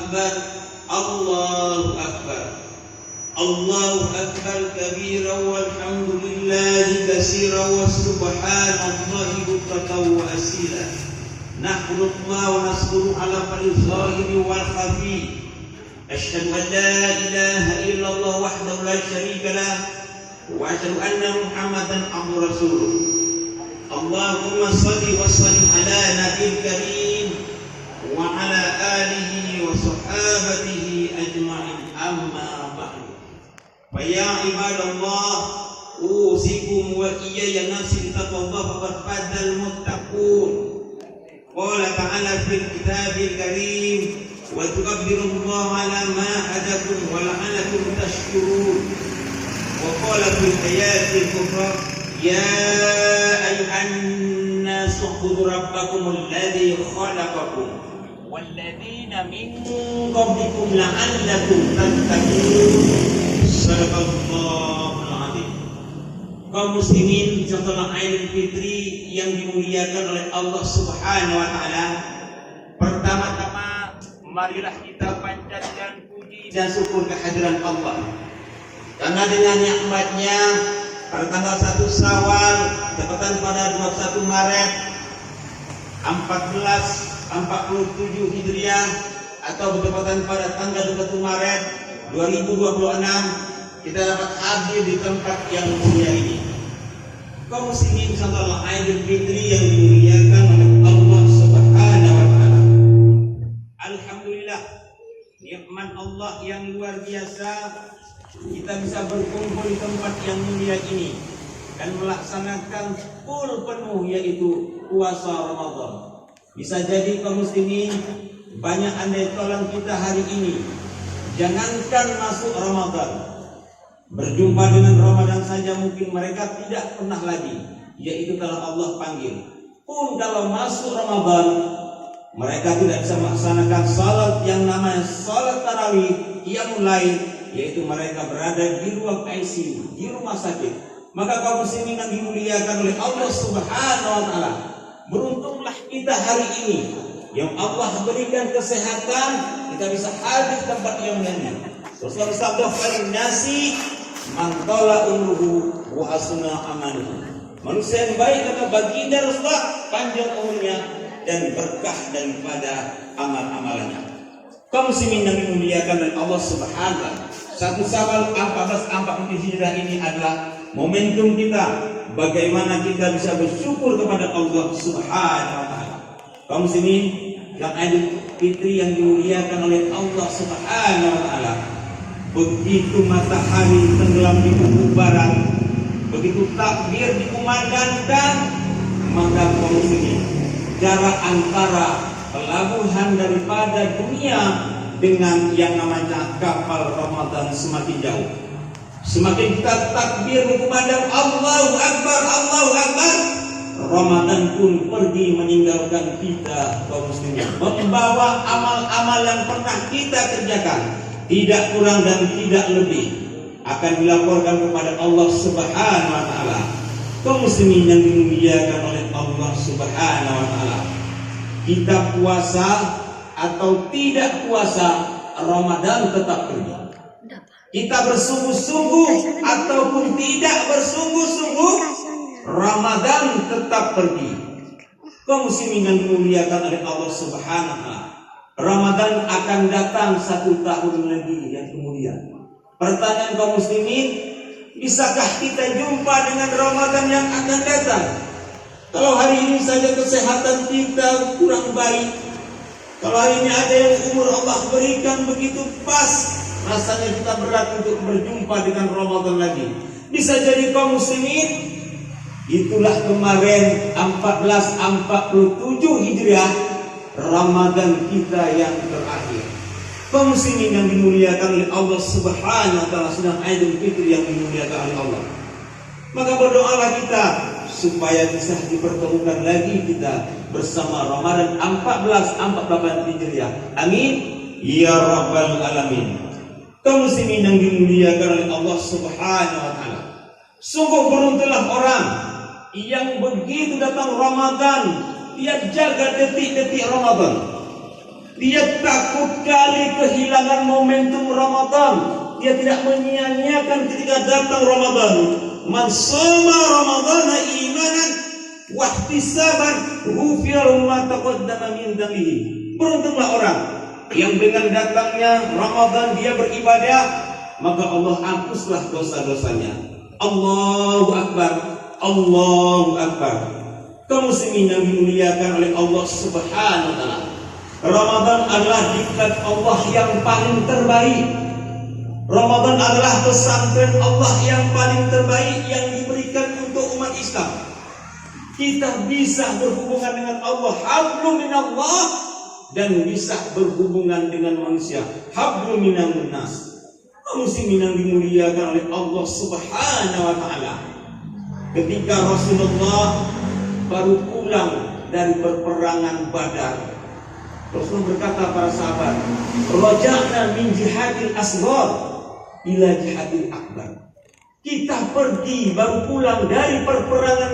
أكبر الله أكبر الله أكبر كبيرا والحمد لله كثيرا وسبحان الله بكرة وأصيلا نحمد الله ونشكره على كل الظاهر والخفي أشهد أن لا إله إلا الله وحده لا شريك له وأشهد أن محمدا عبده ورسوله اللهم صل وسلم على نبي الكريم وعلى آله وصحابته أجمعين أما بعد فيا عباد الله أوصيكم وإياي نفسي بتقوى الله فقد فاز المتقون قال تعالى في الكتاب الكريم وتكبروا الله على ما هداكم ولعلكم تشكرون وقال في الآيات الأخرى يا أيها الناس اعبدوا ربكم الذي خلقكم والذين من قبلكم لعلكم تتقون Sadaqallahul Azim. Kaum muslimin setelah Idul Fitri yang dimuliakan oleh Allah Subhanahu wa taala, pertama-tama marilah kita panjatkan puji dan syukur kehadiran Allah. Karena dengan nikmatnya pada tanggal 1 Syawal tepatan pada 21 Maret 1447 Hijriah atau bertepatan pada tanggal 21 Maret 2026 kita dapat hadir di tempat yang mulia ini. Kaum muslimin salat Idul Fitri yang dimuliakan oleh Allah Subhanahu wa taala. Alhamdulillah, nikmat Allah yang luar biasa kita bisa berkumpul di tempat yang mulia ini dan melaksanakan full penuh yaitu puasa Ramadan. Bisa jadi kaum muslimin banyak andai tolong kita hari ini. Jangankan masuk Ramadan, berjumpa dengan Ramadan saja mungkin mereka tidak pernah lagi, yaitu kalau Allah panggil. Pun kalau masuk Ramadan, mereka tidak bisa melaksanakan salat yang namanya salat tarawih yang mulai, yaitu mereka berada di ruang ICU, di rumah sakit. Maka kaum muslimin yang dimuliakan oleh Allah Subhanahu wa taala, beruntunglah kita hari ini yang Allah berikan kesehatan, kita bisa hadir di tempat yang mulia. Rasulullah bersabda, "Khairun nasi man tala umruhu wa hasuna amaluhu." Manusia yang baik adalah baginda Rasulullah, panjang umurnya dan berkah daripada amal-amalannya. Kaum muslimin yang dimuliakan oleh Allah Subhanahu wa taala, 1 Syawal 1447 Hijriah ini adalah momentum kita bagaimana kita bisa bersyukur kepada Allah Subhanahu wa taala. Kaum muslimin yang Idul Fitri yang dimuliakan oleh Allah Subhanahu wa taala, begitu matahari tenggelam di ufuk barat, begitu takbir dikumandangkan, maka kaum muslimin jarak antara pelabuhan daripada dunia dengan yang namanya kapal Ramadan semakin jauh. Semakin kita takbir berkumandang Allahu Akbar, Allahu Akbar, Ramadan pun pergi meninggalkan kita kaum muslimin, membawa amal-amal yang pernah kita kerjakan, tidak kurang dan tidak lebih, akan dilaporkan kepada Allah Subhanahu wa taala. Kaum muslimin yang dimuliakan oleh Allah Subhanahu wa taala, kita puasa atau tidak puasa, Ramadan tetap pergi. Kita bersungguh-sungguh ataupun tidak bersungguh-sungguh, Ramadan tetap pergi. Kaum muslimin yang dimuliakan oleh Allah Subhanahu wa taala, Ramadan akan datang 1 tahun lagi yang kemudian. Pertanyaan kaum muslimin, bisakah kita jumpa dengan Ramadan yang akan datang? Kalau hari ini saja kesehatan kita kurang baik, kalau hari ini ada yang umur Allah berikan begitu pas, rasanya kita berat untuk berjumpa dengan Ramadan lagi. Bisa jadi kaum muslimin, itulah kemarin 1447 Hijriah, Ramadan kita yang terakhir. Kaum muslimin yang dimuliakan oleh Allah Subhanahu wa taala, sedang Idul Fitri yang dimuliakan oleh Allah. Maka berdoalah kita supaya bisa dipertemukan lagi kita bersama Ramadan 1448 Hijriah. Amin ya rabbal alamin. Kaum muslimin yang dimuliakan oleh Allah Subhanahu wa taala, sungguh beruntunglah orang yang begitu datang Ramadan, dia jaga detik-detik Ramadan. Dia takut kali kehilangan momentum Ramadan. Dia tidak menyia-nyiakan ketika datang Ramadan. Man shoma Ramadana imanan wa ihtisaban ghufira ma taqaddama min dhanbihi. Beruntunglah orang yang dengan datangnya Ramadan dia beribadah, maka Allah hapuslah dosa-dosanya. Allahu Akbar, Allahu Akbar. Kaum muslimin yang dimuliakan oleh Allah Subhanahu wa taala, Ramadan adalah diklat Allah yang paling terbaik. Ramadan adalah pesantren Allah yang paling terbaik yang diberikan untuk umat Islam. Kita bisa berhubungan dengan Allah, hablum minallah, dan bisa berhubungan dengan manusia, hablum minan nas. Kaum muslimin yang dimuliakan oleh Allah Subhanahu wa taala, ketika Rasulullah baru pulang dari perperangan Badar, Rasul berkata para sahabat, "Raja'na min jihadil asghar ila jihadil akbar." Kita pergi baru pulang dari perperangan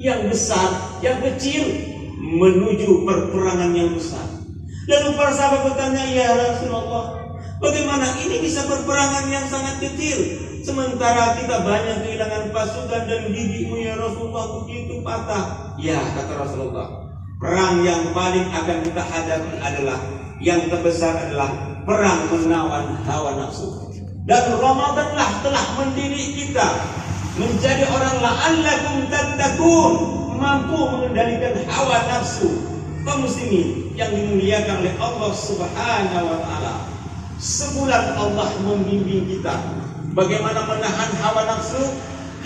yang besar, yang kecil menuju perperangan yang besar. Lalu para sahabat bertanya, "Ya Rasulullah, bagaimana ini bisa perperangan yang sangat kecil, sementara kita banyak kehilangan pasukan dan gigimu ya Rasulullah begitu patah?" Ya, kata Rasulullah, perang yang paling akan kita hadapi adalah yang terbesar adalah perang menawan hawa nafsu. Dan Ramadanlah telah mendidik kita menjadi orang la'allakum tattaqun, mampu mengendalikan hawa nafsu. Kaum muslimin yang dimuliakan oleh Allah Subhanahu wa taala, sebulan Allah membimbing kita bagaimana menahan hawa nafsu.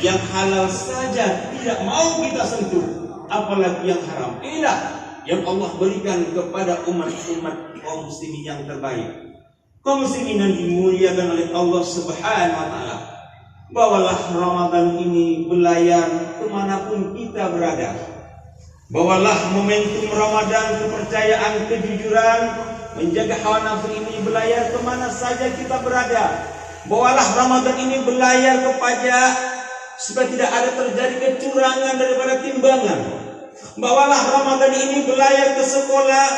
Yang halal saja tidak mau kita sentuh, apalagi yang haram. Inilah yang Allah berikan kepada umat-umat kaum muslimin yang terbaik. Kaum muslimin yang dimuliakan oleh Allah Subhanahu wa taala, bawalah Ramadan ini belayar kemanapun kita berada. Bawalah momentum Ramadan, kepercayaan, kejujuran, menjaga hawa nafsu ini belayar kemana saja kita berada. Bawalah Ramadan ini belayar ke pajak, supaya tidak ada terjadi kecurangan daripada timbangan. Bawalah Ramadan ini belayar ke sekolah,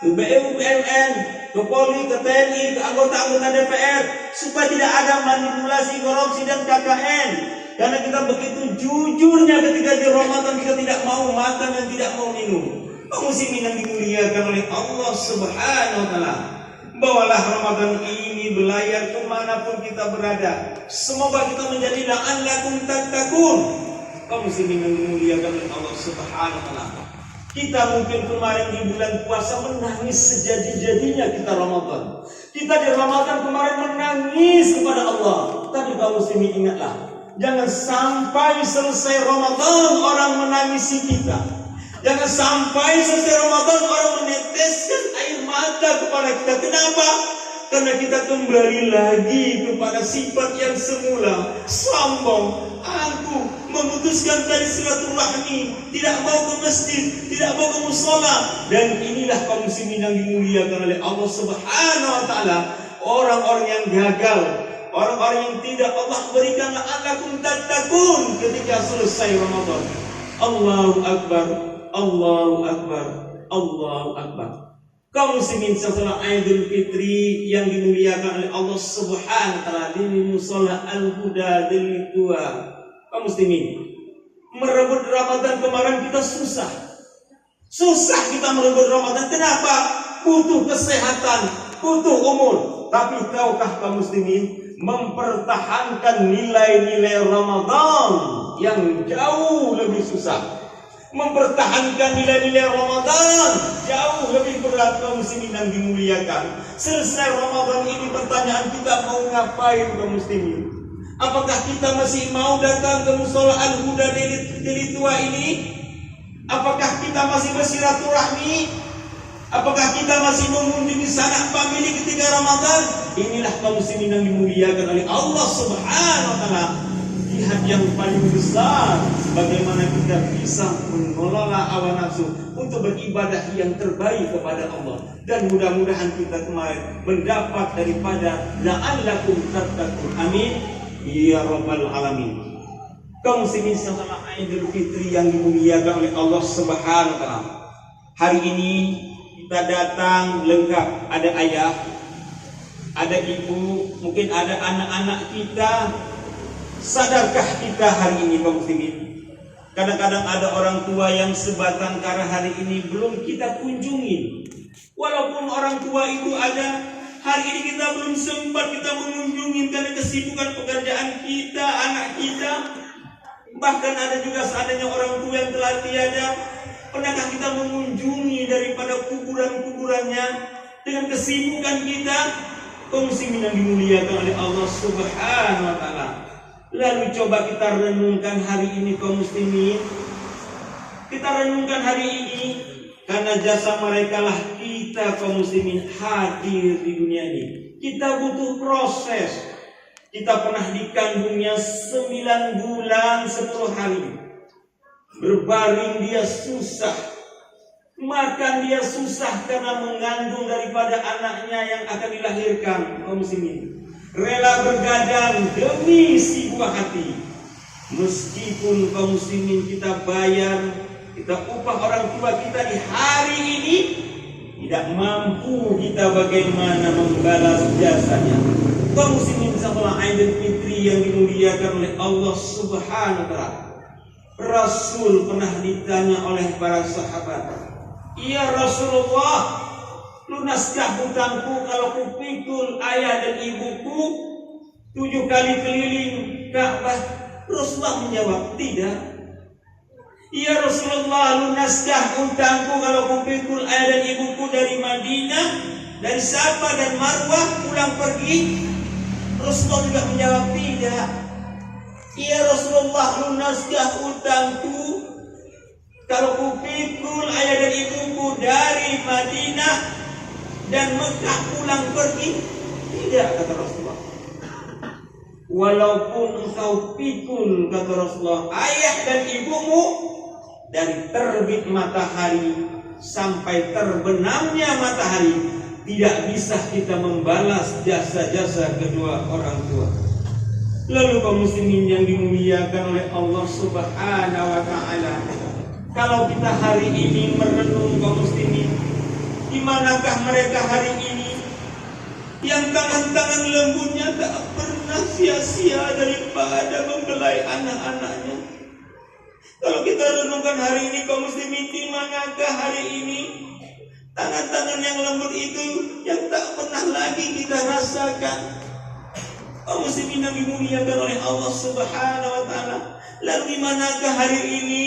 ke BUMN, ke Polri, ke TNI, ke anggota-anggota DPR, supaya tidak ada manipulasi, korupsi, dan KKN. Karena kita begitu jujurnya ketika di Ramadan kita tidak mau makan dan tidak mau minum. Kaum muslimin yang dimuliakan oleh Allah Subhanahu wa taala, bawalah Ramadan ini belayar kemanapun kita berada. Semoga kita menjadi la'allakum tattaqun. Kaum muslimin yang dimuliakan oleh Allah Subhanahu wa taala, kita mungkin kemarin di bulan puasa menangis sejadi-jadinya kita Ramadan. Kita di Ramadan kemarin menangis kepada Allah. Tapi kaum muslimin ingatlah, jangan sampai selesai Ramadan orang menangisi kita. Jangan sampai selesai Ramadan orang meneteskan air mata kepada kita. Kenapa? Karena kita kembali lagi kepada sifat yang semula, sombong. Aku memutuskan tali silaturahmi, tidak mau ke masjid, tidak mau ke mushola. Dan inilah kaum muslimin yang dimuliakan oleh Allah Subhanahu wa taala, orang-orang yang gagal, orang-orang yang tidak Allah berikan la'allakum tattaqun ketika selesai Ramadan. Allahu Akbar, Allahu Akbar, Allahu Akbar. Kaum muslimin setelah Idul Fitri yang dimuliakan oleh Allah Subhanahu wa taala di mushola Al-Huda Delik Tua. Kaum muslimin, merebut Ramadan kemarin kita susah. Susah kita merebut Ramadan. Kenapa? Butuh kesehatan, butuh umur. Tapi tahukah kaum muslimin, mempertahankan nilai-nilai Ramadan yang jauh lebih susah. Mempertahankan nilai-nilai Ramadan jauh lebih berat kaum muslimin yang dimuliakan. Selesai Ramadan ini pertanyaan kita, mau ngapain kaum muslimin? Apakah kita masih mau datang ke mushola Al-Huda Delik Tua ini? Apakah kita masih bersilaturahmi? Apakah kita masih mengunjungi sanak famili ketika Ramadan? Inilah kaum muslimin yang dimuliakan oleh Allah Subhanahu wa taala. Jihad yang paling besar, bagaimana kita bisa mengelola hawa nafsu untuk beribadah yang terbaik kepada Allah. Dan mudah-mudahan kita kemarin mendapat daripada la'allakum tattaqun. Amin ya rabbal alamin. Kaum muslimin setelah Idul Fitri yang dimuliakan oleh Allah Subhanahu wa taala, hari ini kita datang lengkap, ada ayah, ada ibu, mungkin ada anak-anak kita. Sadarkah kita hari ini kaum muslimin? Kadang-kadang ada orang tua yang sebatang kara hari ini belum kita kunjungi. Walaupun orang tua itu ada, hari ini kita belum sempat kita mengunjungi karena kesibukan pekerjaan kita, anak kita. Bahkan ada juga seandainya orang tua yang telah tiada, pernahkah kita mengunjungi daripada kuburan-kuburannya dengan kesibukan kita? Kaum muslimin yang dimuliakan oleh Allah Subhanahu wa taala. Lalu coba kita renungkan hari ini kaum muslimin. Kita renungkan hari ini karena jasa mereka lah kita kaum muslimin hadir di dunia ini. Kita butuh proses. Kita pernah dikandungnya 9 bulan 10 hari. Berbaring dia susah, makan dia susah karena mengandung daripada anaknya yang akan dilahirkan. Kaum muslimin rela bergadang demi si buah hati. Meskipun kaum muslimin kita bayar, kita upah orang tua kita di hari ini, tidak mampu kita bagaimana membalas jasanya. Kaum muslimin setelah Aidil Fitri yang dimuliakan oleh Allah Subhanahu wa taala. Rasul pernah ditanya oleh para sahabat, "Ya Rasulullah, lunaskah hutangku kalau kupikul ayah dan ibuku 7 kali keliling Ka'bah?" Rasulullah menjawab, "Tidak." "Ya Rasulullah, lunaskah hutangku kalau kupikul ayah dan ibuku dari Madinah, dari Safa dan Marwah pulang pergi?" Rasulullah juga menjawab, "Tidak." "Ya Rasulullah, lunaskah hutangku kalau kupikul ayah dan ibuku dari Madinah dan Mekah pulang pergi?" "Tidak," kata Rasulullah. "Walaupun engkau pikul," kata Rasulullah, "ayah dan ibumu dari terbit matahari sampai terbenamnya matahari, tidak bisa kita membalas jasa-jasa kedua orang tua." Lalu kaum muslimin yang dimuliakan oleh Allah Subhanahu wa taala, kalau kita hari ini merenung kaum muslimin, di manakah mereka hari ini yang tangan-tangan lembutnya tak pernah sia-sia daripada membelai anak-anaknya? Kalau kita renungkan hari ini kaum muslimin, di manakah hari ini tangan-tangan yang lembut itu yang tak pernah lagi kita rasakan? Kaum muslimin yang dimuliakan oleh Allah Subhanahu wa taala. Lalu di manakah hari ini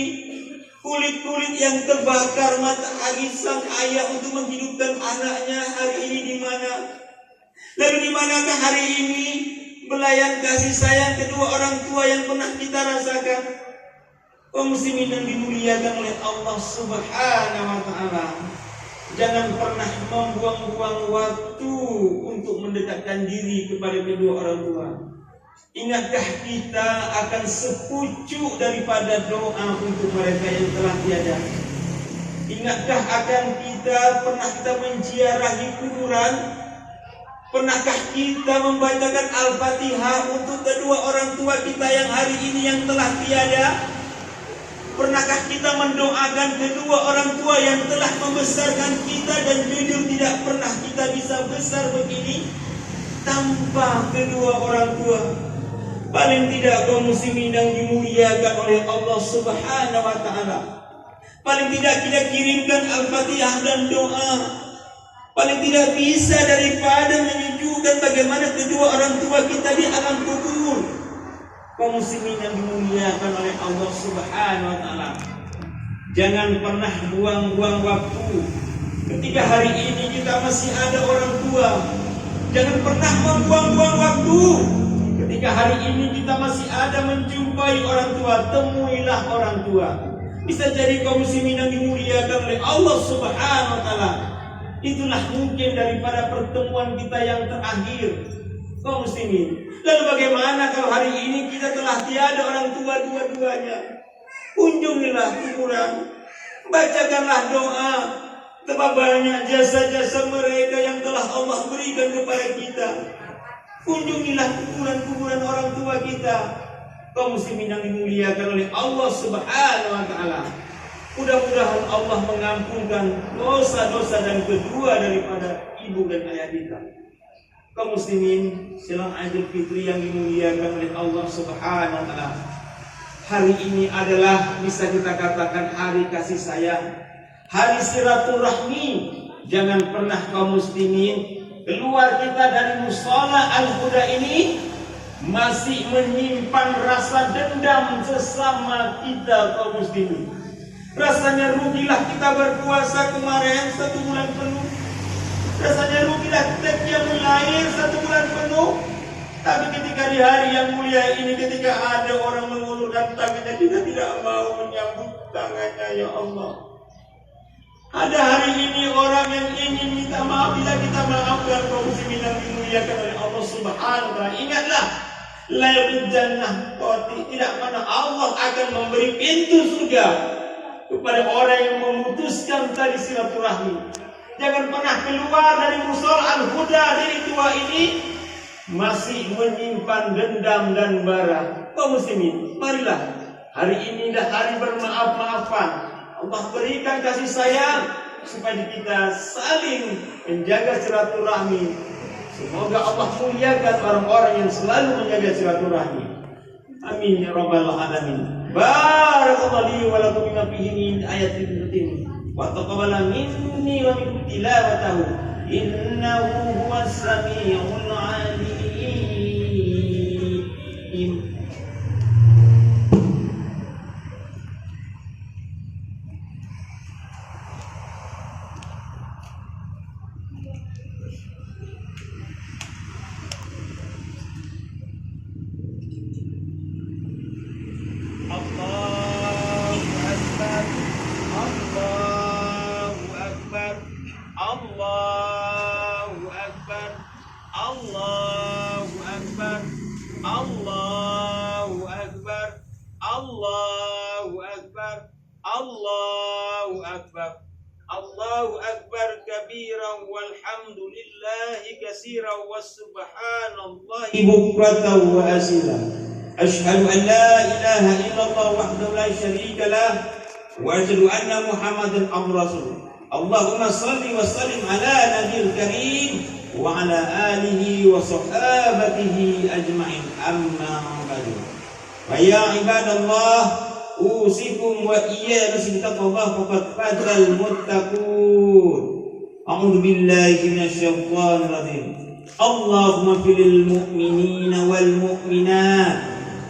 kulit-kulit yang terbakar matahari sang ayah untuk menghidupkan anaknya, hari ini di mana? Lalu di manakah hari ini belayan kasih sayang kedua orang tua yang pernah kita rasakan? Kaum muslimin yang dimuliakan oleh Allah Subhanahu wa taala, jangan pernah membuang-buang waktu untuk mendekatkan diri kepada kedua orang tua. Ingatkah kita akan sepucuk daripada doa untuk mereka yang telah tiada? Ingatkah akan kita pernah kita menziarahi kuburan? Pernahkah kita membacakan Al-Fatihah untuk kedua orang tua kita yang hari ini yang telah tiada? Pernahkah kita mendoakan kedua orang tua yang telah membesarkan kita dan jujur tidak pernah kita bisa besar begini tanpa kedua orang tua? Paling tidak kaum muslimin yang dimuliakan oleh Allah Subhanahu wa taala, paling tidak kita kirimkan Al-Fatihah dan doa. Paling tidak bisa daripada menyejukkan bagaimana kedua orang tua kita di alam kubur. Kaum muslimin yang dimuliakan oleh Allah Subhanahu wa taala, jangan pernah buang-buang waktu. Ketika hari ini kita masih ada orang tua, jangan pernah membuang-buang waktu. Ketika hari ini kita masih ada menjumpai orang tua, temuilah orang tua. Bisa jadi kaum muslimin yang dimuliakan oleh Allah Subhanahu wa taala, itulah mungkin daripada pertemuan kita yang terakhir. Kaum muslimin, lalu bagaimana kalau hari ini kita telah tiada orang tua dua-duanya? Kunjungilah kuburan, bacakanlah doa. Betapa banyak jasa-jasa mereka yang telah Allah berikan kepada kita. Kunjungilah kuburan-kuburan orang tua kita. Kaum muslimin yang dimuliakan oleh Allah Subhanahu wa taala, Mudah-mudahan Allah mengampunkan dosa-dosa dan kedua daripada ibu dan ayah kita. Kaum muslimin, silang Idul Fitri yang dimuliakan oleh Allah Subhanahu wa taala. Hari ini adalah bisa kita katakan hari kasih sayang, hari silaturahmi. Jangan pernah kaum muslimin keluar kita dari mushola Al-Huda ini masih menyimpan rasa dendam sesama kita kaum muslimin. Rasanya rugilah kita berpuasa kemarin 1 bulan penuh. Rasanya rugilah kita qiyamul lail 1 bulan penuh. Tapi ketika di hari yang mulia ini, ketika ada orang mengulurkan tangannya, kita tidak mau menyambut tangannya, ya Allah. Ada hari ini orang yang ingin minta maaf, bila kita maafkan kaum muslimin yang dimuliakan oleh Allah Subhanahu wa taala. Ingatlah, layatul jannah, tidak mana Allah akan memberi pintu surga kepada orang yang memutuskan tali silaturahmi. Jangan pernah keluar dari mushola Al-Huda dari tua ini masih menyimpan dendam dan bara. Kaum muslimin, marilah hari ini dah hari bermaaf-maafan. Allah berikan kasih sayang supaya kita saling menjaga silaturahmi. Semoga Allah muliakan orang-orang yang selalu menjaga silaturahmi. Amin ya rabbal alamin. Barakallahu li wa lakum fihi min ayatin hakim. Wa taqabbala minni wa minkum tilawatahu. Innahu huwas samiul alim. Allahu akbar kabiran walhamdulillahi katsiran wassubhanallahi bukratan wa asila. Asyhadu an la ilaha illallah wahdahu la syarika lah wa asyhadu anna Muhammadan abduhu rasul. Allahumma shalli wa sallim ala nabiyil karim wa ala alihi wa sahbihi ajma'in. Amma ba'du. Wa ya ibadallah, usikum wa iyyakum bittaqwallah faqad fazal muttaqun. A'udzu billahi minasyaitonir rajim. Allahumma fil mu'minina wal mu'minat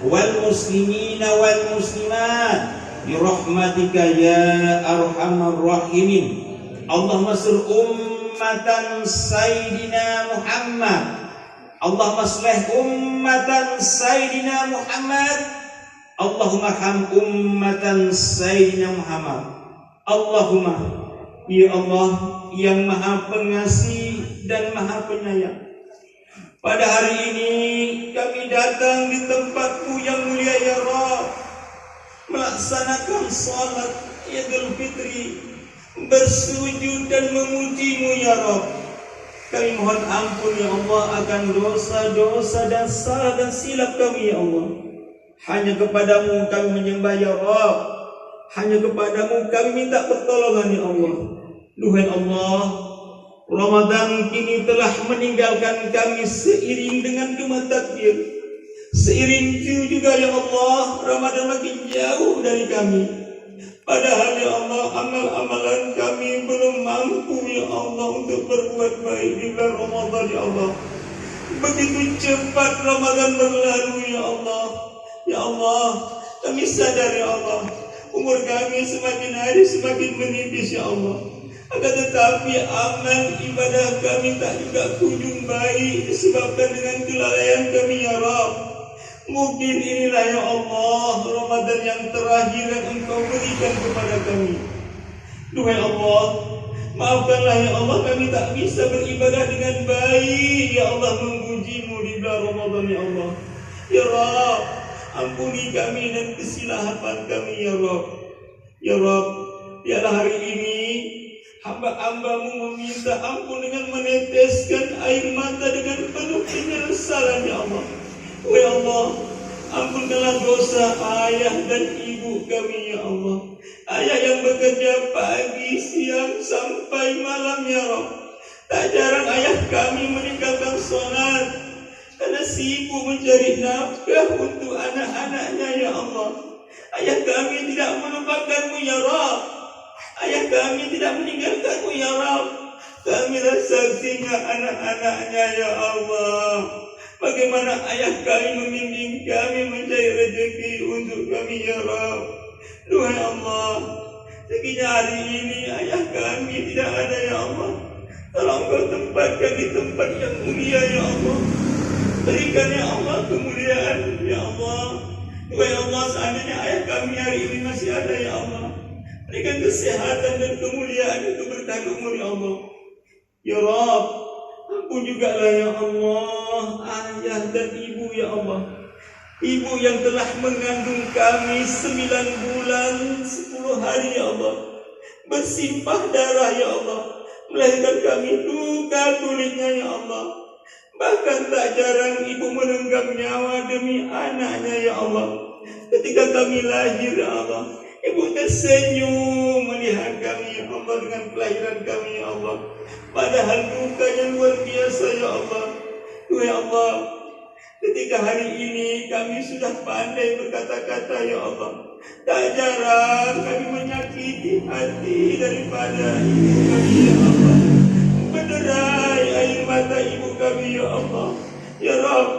wal muslimina wal muslimat bi rahmatika ya arhamar rahimin. Allahumma sur ummatan sayyidina Muhammad. Allahumma aslih ummatan sayyidina Muhammad. Allahumma arham ummatan sayyidina Muhammad. Allahumma, ya Allah yang maha pengasih dan maha penyayang, pada hari ini kami datang di tempatmu yang mulia ya Rabb, melaksanakan salat Idul Fitri, bersujud dan memujimu ya Rabb. Kami mohon ampun ya Allah akan dosa-dosa dan salah dan silap kami ya Allah. Hanya kepadamu kami menyembah ya Rabb. Hanya kepadamu kami minta pertolongan ya Allah. Duhai Allah, Ramadan kini telah meninggalkan kami seiring dengan gema takbir. Seiring itu juga ya Allah, Ramadan makin jauh dari kami. Padahal ya Allah, amal-amalan kami belum mampu ya Allah untuk berbuat baik di bulan Ramadan ya Allah. Begitu cepat Ramadan berlalu ya Allah. Ya Allah, kami sadar ya Allah, umur kami semakin hari semakin menipis ya Allah. Akan tetapi amal ibadah kami tak juga kunjung baik disebabkan dengan kelalaian kami ya Rabb. Mungkin inilah ya Allah Ramadan yang terakhir yang Engkau berikan kepada kami. Duhai Allah, maafkanlah ya Allah, kami tak bisa beribadah dengan baik ya Allah, memujimu di bulan Ramadan ya Allah. Ya Rabb, ampuni kami dan kesilapan kami ya Rabb. Ya Rabb, biarlah hari ini hamba-hambamu meminta ampun dengan meneteskan air mata dengan penuh penyesalan ya Allah. Ya Allah, ampunkanlah dosa ayah dan ibu ibu kami ya Allah. Ayah yang bekerja pagi, siang sampai malam ya Rabb. Tak jarang ayah kami meninggalkan sholat karena sibuk mencari nafkah untuk anak-anaknya ya Allah. Ayah kami tidak melupakanmu ya Rabb. Ayah kami tidak meninggalkanmu ya Rabb. Kamilah saksinya anak-anaknya ya Allah. Bagaimana ayah kami membimbing kami mencari rezeki untuk kami ya Rabb. Duhai Allah, sekiranya hari ini ayah kami tidak ada ya Allah, tolong Kau tempatkan di tempat yang mulia ya Allah. Berikan ya Allah kemuliaan ya Allah. Duhai Allah, seandainya ayah kami hari ini masih ada ya Allah, berikan kesehatan dan kemuliaan dan keberkahan umur ya Allah. Ya Rabb, ampun juga lah ya Allah ayah dan ibu ya Allah. Ibu yang telah mengandung kami 9 bulan 10 hari ya Allah, bersimpah darah ya Allah, melahirkan kami duka kulitnya ya Allah. Bahkan tak jarang ibu menenggam nyawa demi anaknya ya Allah. Ketika kami lahir ya Allah, ibu tersenyum melihat kami ya Allah dengan kelahiran kami ya Allah. Padahal dukanya luar biasa ya Allah. Duhai Allah, ketika hari ini kami sudah pandai berkata-kata ya Allah, tak jarang kami menyakiti hati daripada ibu kami ya Allah. Berderai air mata ibu kami ya Allah. Ya Rabb,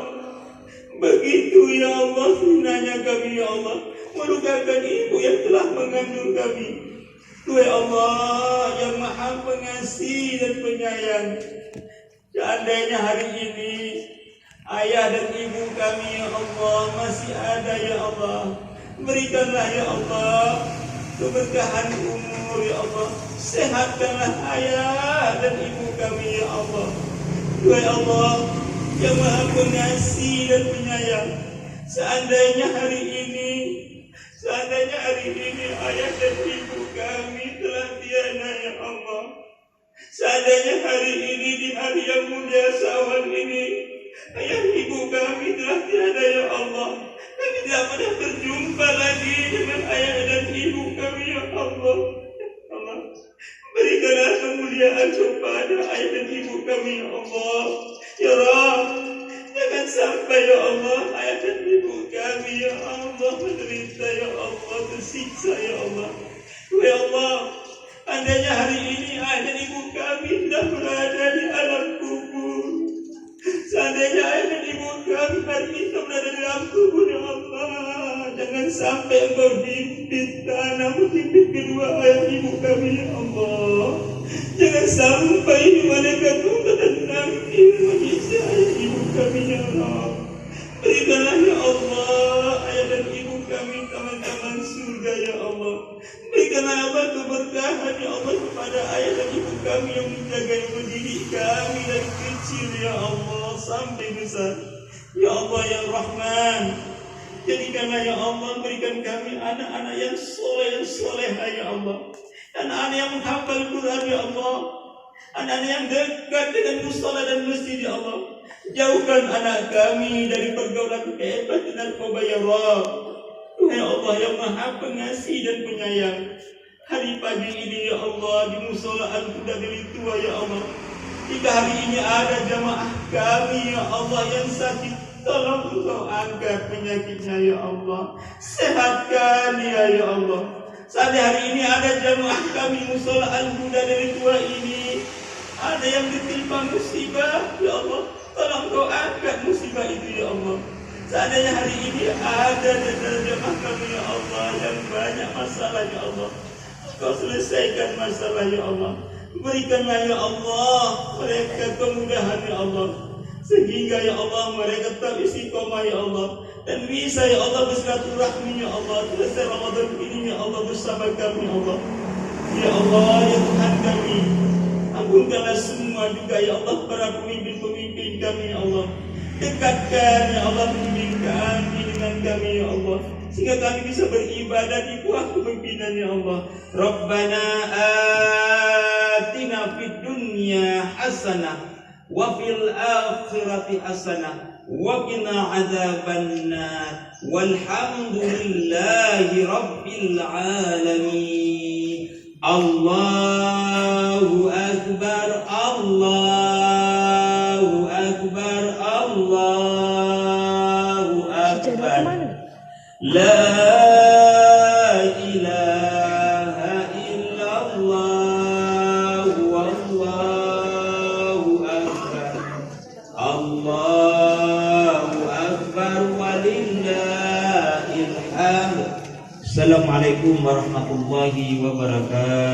begitu ya Allah hinanya kami ya Allah, melukakan ibu yang telah mengandung kami. Duhai Allah yang maha pengasih dan penyayang, seandainya hari ini ayah dan ibu kami ya Allah masih ada ya Allah, berikanlah ya Allah keberkahan umur ya Allah. Sehatkanlah ayah dan ibu kami ya Allah. Duhai Allah yang maha pengasih dan penyayang, seandainya hari ini ayah dan ibu kami telah tiada ya Allah, seandainya hari ini di hari yang mulia Syawal ini ayah ibu kami telah tiada ya Allah, kami tidak pernah berjumpa lagi dengan ayah dan ibu kami ya Allah. Allah, berikanlah kemuliaan kepada ayah dan ibu kami ya Allah. Ya Rabb, jangan sampai ya Allah ayah dan ibu kami ya Allah menderita ya Allah, tersiksa ya Allah. Ya Allah, andainya hari ini ayah dan ibu kami sudah berada di alam kubur, seandainya ayah dan ibu kami hari ini berada di alam kubur ya Allah, jangan sampai Engkau himpit tanah menghimpit kedua ayah ibu kami ya Allah. Jangan sampai malaikat maut dan nanti menyiksa ayah ibu kami ya Allah. Berikanlah ya Allah ayah dan ibu kami taman-taman surga ya Allah. Berikanlah Allah keberkahan ya Allah kepada ayah dan ibu kami yang menjaga dan mendidik kami dari kecil ya Allah sampai besar. Ya Allah yang Rahman, jadikanlah ya Allah, berikan kami anak-anak yang soleha ya Allah, anak-anak yang menghafal Quran ya Allah, anak-anak yang dekat dengan mushola dan masjid ya Allah. Jauhkan anak kami dari pergaulan bebas dan narkoba ya Rabb. Duhai Allah yang maha pengasih dan penyayang, hari pagi ini ya Allah di mushola Al-Huda dari tua ya Allah, jika hari ini ada jamaah kami ya Allah yang sakit, tolong Engkau angkat penyakitnya ya Allah, sehatkan dia ya Allah. Saat hari ini ada jamaah kami mushola Al-Huda dari tua ini, ada yang ditimpa musibah ya Allah, tolong Kau angkat musibah itu ya Allah. Seandainya hari ini ada jamaah kami ya Allah yang banyak masalah ya Allah, Kau selesaikan masalah ya Allah. Berikanlah ya Allah mereka kemudahan ya Allah, sehingga ya Allah mereka tetap istiqomah ya Allah, dan bisa ya Allah bersilaturahmi ya Allah selesai Ramadan ini ya Allah bersama kami ya Allah. Ya Allah ya Tuhan kami, ampunkanlah semua juga ya Allah para pemimpin-pemimpin kami ya Allah. Dekatkan ya Allah pemimpin kami dengan kami ya Allah, sehingga kami bisa beribadah di bawah kepemimpinan ya Allah. Rabbana atina fid dunya hasanah wa fil akhirati hasanah wa qina adzabannar walhamdulillahi rabbil alamin. Allahu akbar, Allahu akbar, Allahu akbar. La ilaha illallah wallahu akbar. Allahu akbar walillahil hamd. Assalamualaikum warahmatullahi wabarakatuh.